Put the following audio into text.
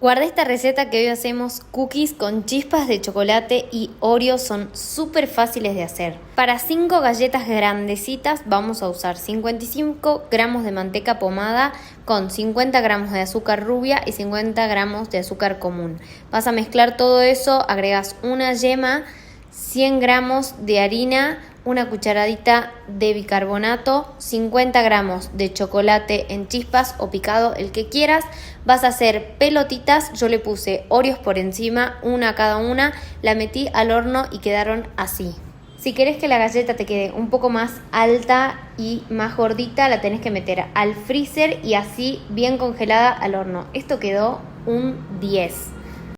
Guardé esta receta que hoy hacemos cookies con chispas de chocolate y Oreo, son súper fáciles de hacer. Para 5 galletas grandecitas vamos a usar 55 gramos de manteca pomada con 50 gramos de azúcar rubia y 50 gramos de azúcar común. Vas a mezclar todo eso, agregas una yema, 100 gramos de harina, una cucharadita de bicarbonato, 50 gramos de chocolate en chispas o picado, el que quieras. Vas a hacer pelotitas, yo le puse Oreos por encima, una a cada una, la metí al horno y quedaron así. Si querés que la galleta te quede un poco más alta y más gordita, la tenés que meter al freezer y así bien congelada al horno. Esto quedó un 10.